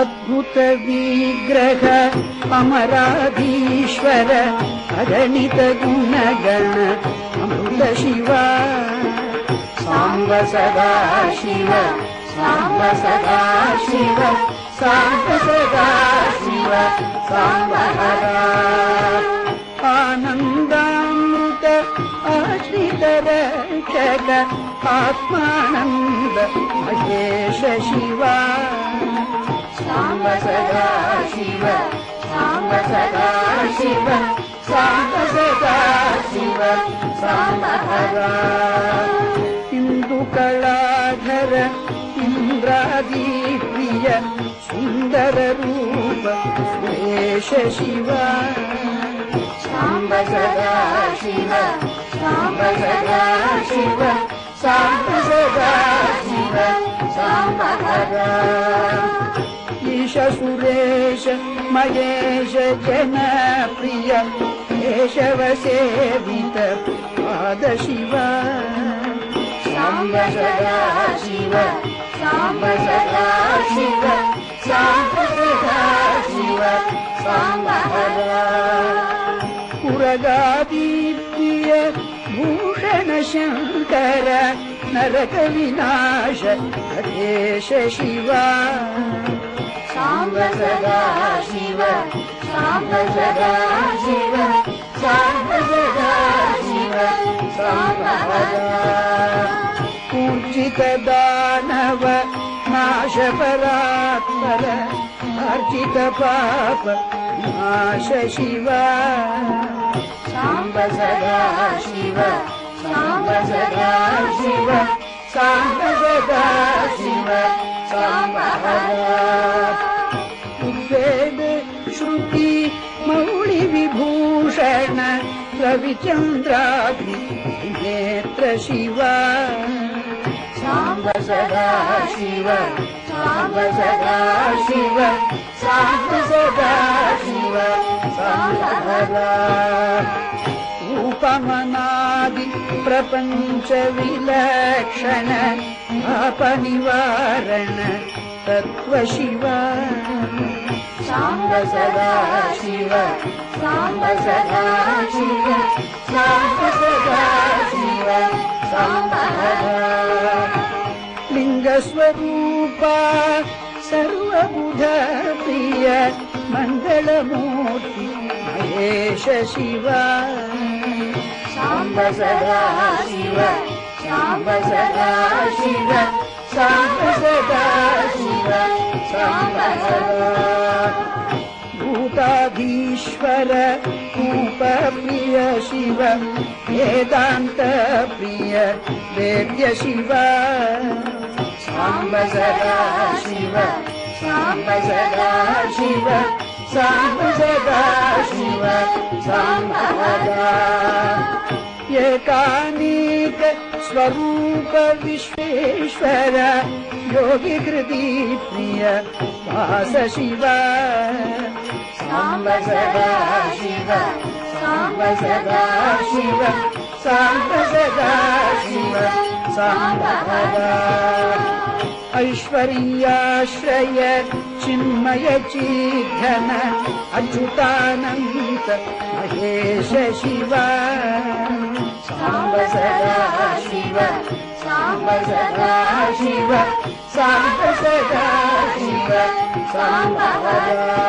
अद्भुत विग्रह अमराधीश्वर अगणित गुणगण अमृत शिवा सांब सदा शिव सांब सदा शिव सांब सदा शिव सांब हरा आनन्दामृत आश्रित रक्षक आत्मानन्द महेश शिवा सांब सदा शिव सांब सदा शिव सांब सदा शिव सांब हरा इंदुकलाधर इंद्रादि प्रिय सुंदर रूप सुरेश शिवा सांब सदा शिव सांब सदा शिव सांब सदा शिव सांब हरा ईश सुरेश महेश जन प्रिय केशव सेवित पाद शिवा सांब सदा शिव सांब सदा शिव सांब सदा शिव सांब हरा पुरगादिप्रिय भूषण शंकर नरक विनाश हरेश शिवा सांब सदा शिव सांब सदा शिव सांब सदा शिव सांब हरा पूजित दानव नाश परात्पर अर्जित पाप नाश शिवा सांब सदा शिव सांब सदा शिव सांब सदा शिव सांब हरा उद्वेद श्रुति मौळि विभूषण रविचन्द्राभि नेत्र शिवा सांब सदा शिव सांब सदा शिव सांब सदा शिव सांब हरा उपमनादि प्रपंच विलक्षण अपनिवारण तत्व शिवा सांब सदा शिव सांब सदा शिव सांब सदा शिव सांब हरा लिंग स्वरूपा सर्वबुध प्रिय मंगल मूर्ति महेश शिवा सांब सदा शिव सांब सदा शिव सांब सदा शिव सांब हरा भूताधीश्वर रूप प्रिय शिव वेदांत प्रिय वेद्य शिवा सांब सदा शिव सांब सदा शिव सांब सदा शिव सांब हरा एकानीक स्वरूप विश्वेश्वर योगी हृदि प्रिय वास शिवा सांब सदा शिव सांब सदा शिव सांब सदा शिव सांब हरा ऐश्वर्याश्रय चिन्मय चिघ्न अच्युतानंत महेश शिवा सांब सदा शिव सांब सदा शिव सांब सदा शिव सांब हरा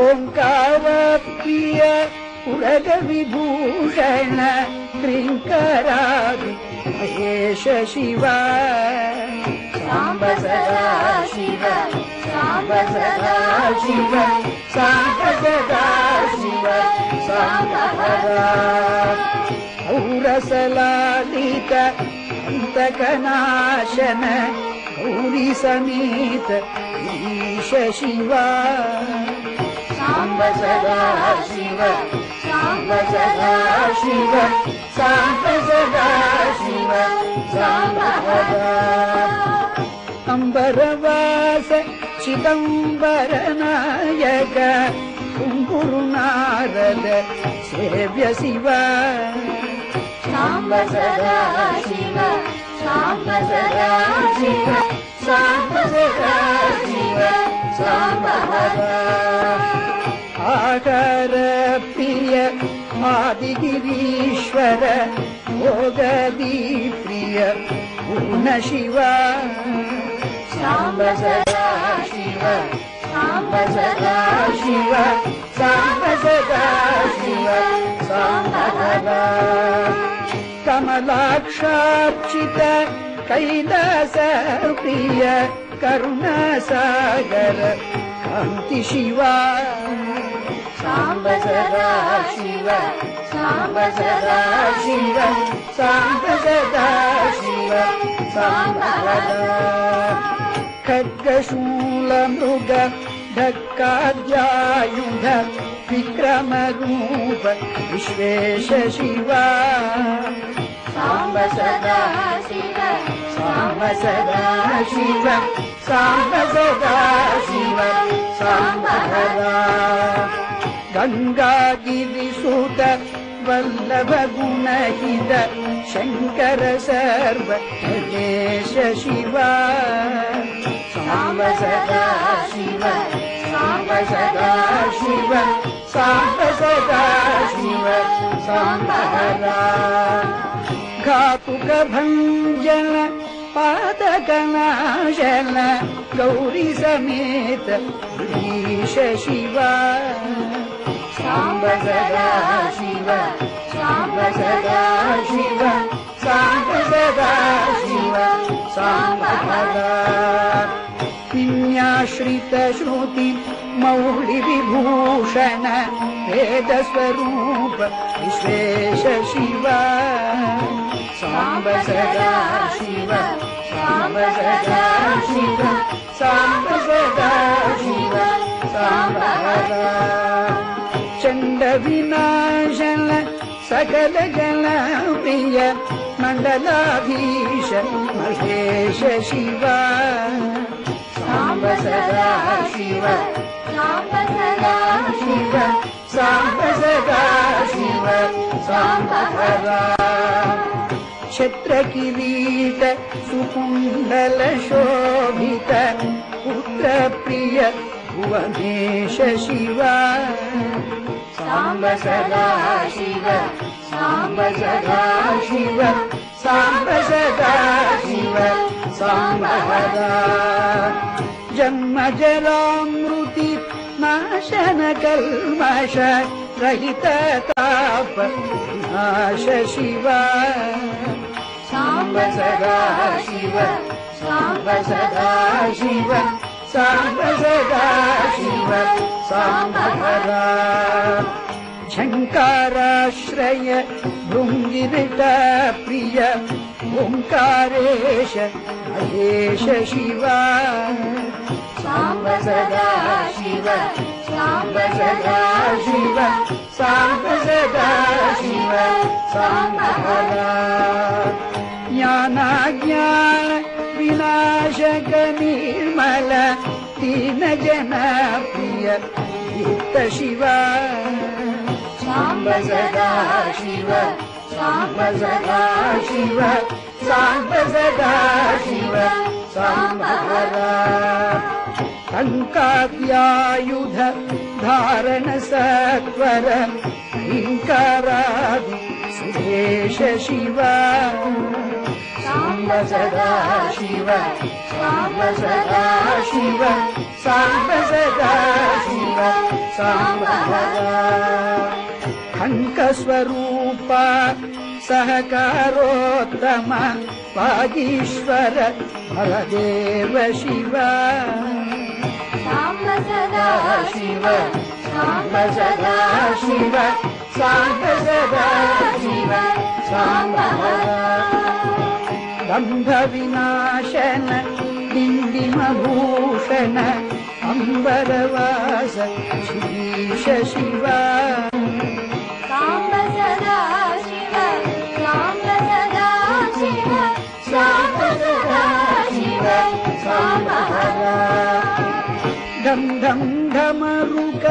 ओंकार प्रिय उरग विभूषण त्रिंकरादि महेश शिवा सांब सदा शिव सांब सदा शिव सांब सदा शिव सांब हरा औरसलालित अंतकनाशन गौरी समेत ईश शिवा सांब सदा शिव सांब सदा शिव सांब सदा शिव सांब हरा अंबरवास चिदंबर नायक कुंकुरु नारद सेव्य शिवा सांब सदा शिव सांब सदा शिव सांब सदा शिव आकर प्रिय आदिगिरीश्वर भोगदी प्रिय पूर्ण शिव सांब सदा शिव सांब सदा शिव सांब सदा शिव सांब हरा कमलाक्षार्चित कैलास प्रिय करुणासागर कांति शिवा सांब सदा शिव सांब सदा शिव सांब सदा शिव सांब हरा खड्गशूल मृग ढक्काद्यायुध विक्रम रूप विश्वेश शिवा सांब सदा शिव सांब सदा शिव सांब सदा शिव सांब हरा गंगागिरिसुत वल्लभ गुणहित शंकर सर्व देश शिवा सांब सदा शिव सांब सदा शिव सांब सदा शिव सांब हरा घातुक भंजन पादकनाशन गौरी समेत ईश शिवा सांब सदा शिव सांब सदा शिव सांब सदा शिव सांब हरा विन्याश्रित श्रुति मौळि विभूषण वेद स्वरूप विश्वेश शिवा सांब सदा शिव सांब सदा शिव सांब सदा शिव सांब हरा चंड विनाशन सकल गण प्रिय मंडलाधीश महेश शिवा सांब सदा शिव सांब सदा शिव सांब सदा शिव सांब हरा छत्र किरीट सुकुंडल शोभित पुत्र प्रिय भुवनेश शिवा सांब सदा शिव सांब सदा शिव सांब सदा शिव सांब हरा जन्म जरामृति नाशन कल्मष रहित ताप नाश शिवा सांब सदा शिव सांब सदा शिव सांब सदा शिव सांब हरा झंकाराश्रय भृंगिरिट प्रिय ओंकारेश महेश शिवा सांब सदा शिव सांब सदा शिव सांब सदा शिव सांब हरा ज्ञानाज्ञान विनाशक निर्मल दीन जन प्रिय दीप्त शिवा सांब सदा शिव सांब सदा शिव सांब सदा शिव सांब हरा टंकाद्यायुध धारण सत्वर हिंकारादि सुरेश शिवा सांब सदा शिव सांब सदा शिव सांब सदा शिव सांब हरा खंक स्वरूपा सहकारोत्तम वागीश्वर हरदेव शिवा सांब सदा शिव सांब सदा शिव सांब सदा शिव सांब हरा दंभ विनाशन दिंडिमभूषण अंबरवास श्रीश शिवा सांब सदा शिव सांब सदा शिव सांब सदा शिव सांब हरा धम धम धमरुक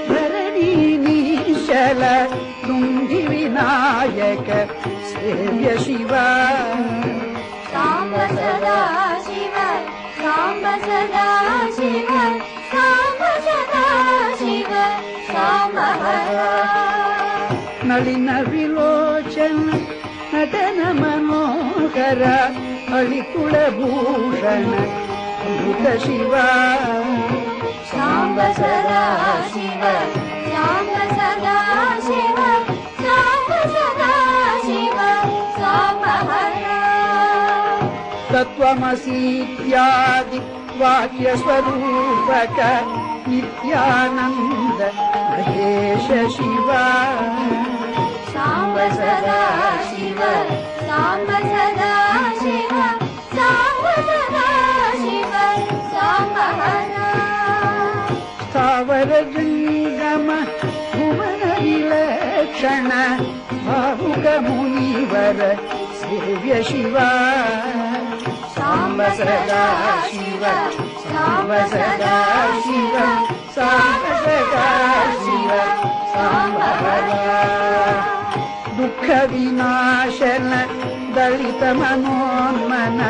धरणी निशल तुंगी विनायक सेव्य शिवा सांब सदा शिव सांब सदा शिव सांब ನಳಿನ ವಿಲೋಚನ ನಟನ ಮನೋಹರ ಅಳಿಕುಳಭೂಷಣ ಅಮೃತ ಶಿವ ಸಾಂಬ ಸದಾ ಶಿವ ಸಾಂಬ ಸದಾ ಶಿವ ಸಾಂಬ ಸದಾ ಶಿವ ಸಾಂಬ ಹರ ತತ್ವಮಸೀತ್ಯಾದಿ ವಾಕ್ಯ ಸ್ವರೂಪಕ ನಿತ್ಯಾನಂದ ಮಹೇಶ ಶಿವ ಸಾಂಬ ಸದಾ ಶಿವ ಸಾಂಬ ಸದಾ ಶಿವ ಸಾಂಬ ಸದಾ ಶಿವ ಸಾಂಬ ಹರ ಸ್ಥಾವರ ಜಂಗಮ ಭುವನ ವಿಲಕ್ಷಣ ಭಾವುಕ ಮುನಿವರ ಸೇವ್ಯ ಶಿವ ಸಾಂಬ ಸದಾ ಶಿವ ಸಾಂಬ ಸದಾ ಶಿವ ಸಾಂಬ ಸದಾ ಶಿವ ಸಾಂಬ ಹರ ದುಃಖ ವಿನಾಶನ ದಲಿತ ಮನೋನ್ಮನ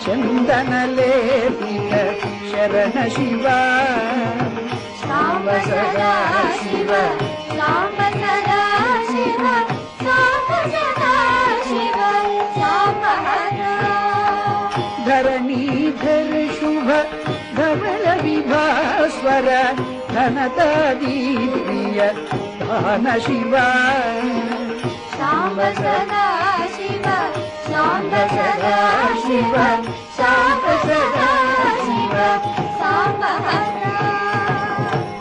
ಚಂದನ ಲೇಪಿತ ಶರಣ ಶಿವ ಸಾಂಬ ಸದಾ ಶಿವ ಸಾಂಬ ಸದಾ ಶಿವ ಸಾಂಬ ಸದಾ ಶಿವ ಸಾಂಬ ಹರ ಧರಣೀಧರ ಶುಭ ಧವಳ ವಿಭಾಸ್ವರ ಘನತಾದಿ ಪ್ರಿಯ ದಾನ ಶಿವ ಸಾಂಬ ಸದಾ ಶಿವ ಸಾಂಬ ಸದಾ ಶಿವ ಸಾಂಬ ಸದಾ ಶಿವ ಸಾಂಬ ಹರ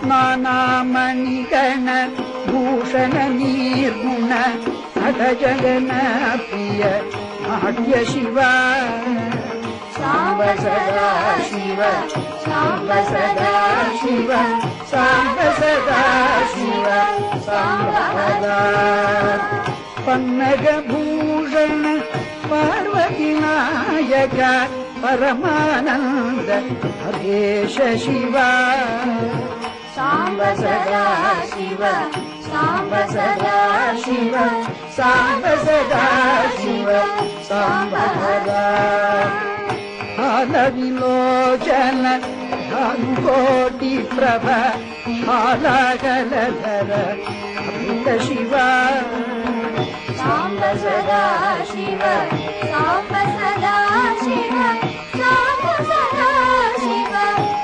ನಾನಾ ಮಣಿಗಣ ಭೂಷಣ ನಿರ್ಗುಣ ನಟ ಜಗನ ಪ್ರಿಯ ನಾಟ್ಯ ಶಿವ ಸಾಂಬ ಸದಾ ಶಿವ ಸಾಂಬ ಸದಾ ಶಿವ ಸಾಂಬ ಸದಾ ಶಿವ ಸಾಂಬ ಹರ ಪನ್ನಗ ಭೂಷಣ ಪಾರ್ವತಿ ನಾಯಕ ಪರಮಾನಂದ ಹರೇಶ ಶಿವ ಸಾಂಬ ಸದಾ ಶಿವ ಸಾಂಬ ಸದಾ ಶಿವ ಸಾಂಬ ಸದಾ ಶಿವ ಸಾಂಬ ಹರ ಹಾಲ ವಿಲೋಚನ ಭಾನುಕೋಟಿ ಪ್ರಭ ಹಾಲಗಲಧರ ಅಮೃತ ಶಿವ ಸಾಂಬ ಸದಾ ಶಿವ ಸಾಂಬ ಸದಾ ಶಿವ ಸಾಂಬ ಸದಾ ಶಿವ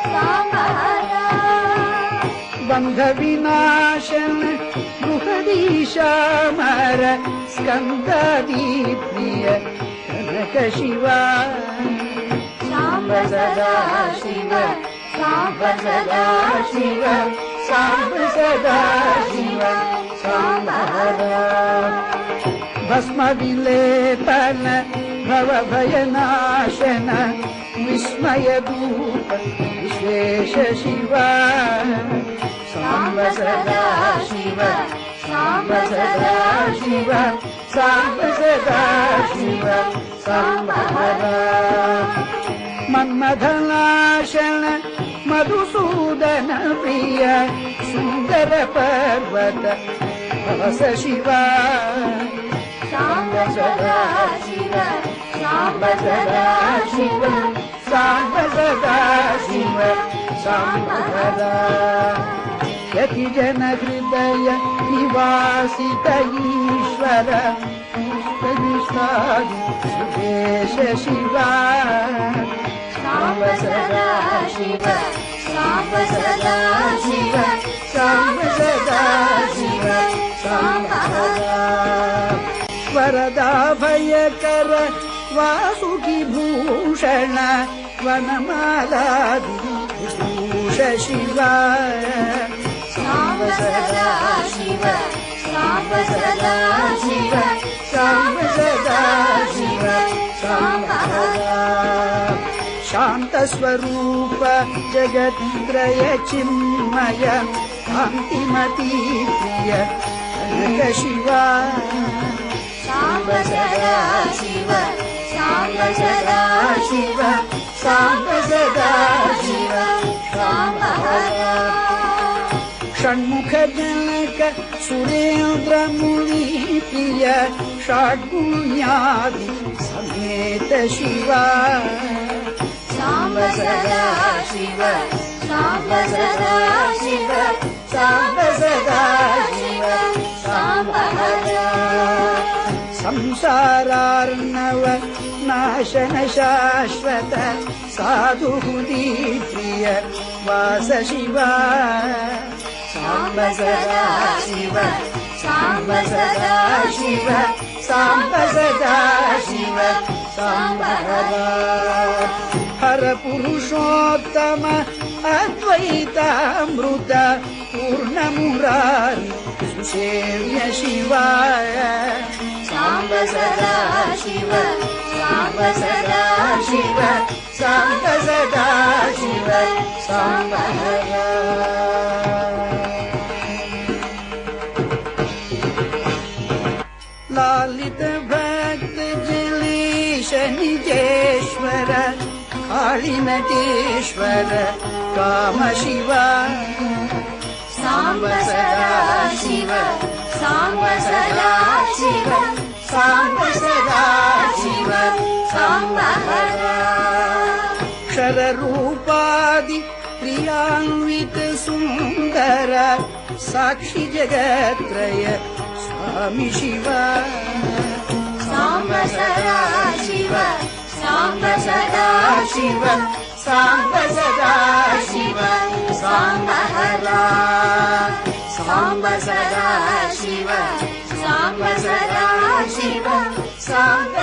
ಸಾಂಬ ಹರ ಬಂಧ ವಿನಾಶನ ಗೃಹದೀಶಾಮರ ಸ್ಕಂದಾದಿ ಪ್ರಿಯ ಕನಕ ಶಿವ ಸಾಂಬ ಸದಾ ಶಿವ ಸಾಂಬ ಸದಾ ಶಿವ ಸಾಂಬ ಸದಾ ಶಿವ ಸಾಂಬ ಹರ ಭಸ್ಮ ವಿಲೇಪನ ಭವ ಭಯನಾಶನ ವಿಸ್ಮಯ ಧೂಪ ವಿಶೇಷ ಶಿವ ಸಾಂಬ ಸದಾ ಶಿವ ಸಾಂಬ ಸದಾ ಶಿವ ಸಾಂಬ ಸದಾ ಶಿವ ಸಾಂಬ ಹರ ಮನ್ಮಥನಾಶನ ಮಧುಸೂದನ ಪ್ರಿಯ ಸುಂದರ ಪರ್ವತ ಭವಸ ಶಿವ ಸಾಂಬ ಸದಾ ಶಿವ ಸಾಂಬ ಸದಾ ಶಿವ ಸಾಂಬ ಸದಾ ಶಿವ ಸಾಂಬ ಹರ ಯತಿ ಜನ ಹೃದಯ ನಿವಾಸಿತ ಈಶ್ವರ ಸುರೇಶ ಶಿವ ಸಾಂಬ ಸದಾ ಶಿವ ಸಾಂಬ ಸದಾ ಶಿವ ಸಾಂಬ ಸದಾ ಶಿವ ಸಾಂಬ ಹರ ವರದಾ ಭಯಕರ ವಾಸುಕಿ ಭೂಷಣ ವನಮಾಲಾದಿ ಭೂಷ ಶಿವ ಸಾಂಬ ಸದಾ ಶಿವ ಸಾಂಬ ಸದಾ ಶಿವ ಸಾಂಬ ಸದಾ ಶಿವ ಸಾಂಬ ಹರ ಶಾಂತ ಸ್ವರೂಪ ಜಗತ್ರಯ ಚಿನ್ಮಯ ಕಾಂತಿಮತಿ ಪ್ರಿಯ ಕನಕ ಶಿವ ಸಾಂಬ ಸದಾ ಶಿವ ಸಾಂಬ ಸದಾ ಶಿವ ಸಾಂಬ ಸದಾ ಶಿವ ಸಾಂಬ ಹರ ಷಣ್ಮುಖ ಜನಕ ಸುರೇಂದ್ರ ಮುನಿ ಪ್ರಿಯ ಷಡ್ಗುಣ್ಯಾದಿ ಸಮೇತ ಶಿವ ಸಾಂಬ ಸದಾ ಶಿವ ಸಾಂಬ ಸದಾ ಶಿವ ಸಾಂಬ ಸದಾ ಶಿವ ಸಾಂಬ ಹರ संसारार्णव नाशन शाश्वत साधुहुदी प्रिय वास शिवा साम्ब सदा शिव साम्ब सदा शिव साम्ब सदा शिव साम्ब हर पुरुषोत्तम अद्वैतामृत पूर्णमुरारि सुसेव्य शिवाय साम्ब सदा शिव साम्ब सदा शिव साम्ब सदा शिव साम्ब लालित भक्त जलीश निजेश्वर कालिनटेश्वर काम शिवा साम्ब सदा शिव साम्ब सदा शिव साम्ब सदा शिव साम्ब क्षररूपादि प्रियान्वित सुन्दर साक्षि जगत्त्रय स्वामी शिवा साम्ब सदा शिव साम्ब सदा शिव साम्ब सदा शिव साम्ब साम्ब सदा शिव साम्ब सदा शिव साम्ब